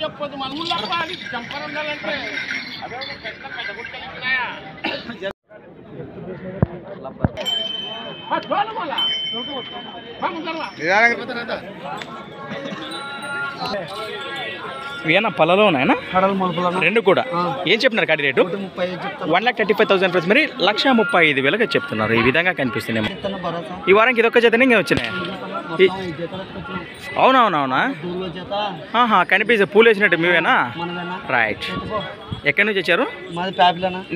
చెప్పదు మనముంటే చంపరంటే అదే పెద్ద పెద్ద గుట్టలున్నాయా ఇవేనా పళ్ళలో ఉన్నాయనా? రెండు కూడా ఏం చెప్తున్నారు కాడి రేటు? 1,35,000 ప్రైస్, మరి 1,35,000 చెప్తున్నారు. ఈ విధంగా కనిపిస్తున్నాయి. ఈ వారానికి ఇదొక్క జతనే ఇంకా వచ్చినాయి. అవునవునవునా, కనిపిస్తే పూలు వేసినట్టు మీవేనా? రైట్. ఎక్కడి నుంచి వచ్చారు?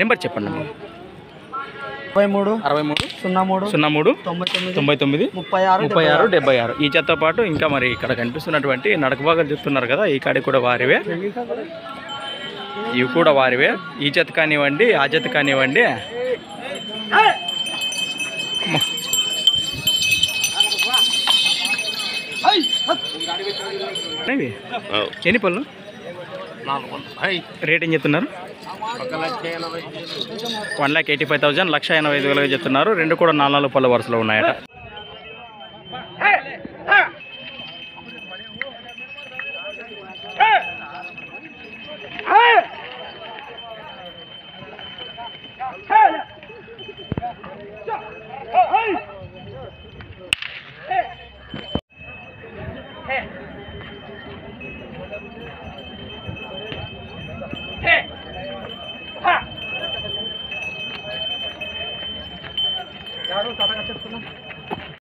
నెంబర్ చెప్పండి. 63 03 99 36 76. ఈ జతతో పాటు ఇంకా మరి ఇక్కడ కనిపిస్తున్నటువంటి నడక భాగాలు చెప్తున్నారు కదా, ఈ కాడి కూడా వారివే, ఇవి కూడా వారివే. ఈ జత కానివ్వండి, ఆ జత కానివ్వండి. ఎన్ని పళ్ళు? రేట్ ఏం చెప్తున్నారు? 1,85,000 1,85,000 చెప్తున్నారు. రెండు కూడా 4 పళ్ళ వరుసలో ఉన్నాయట.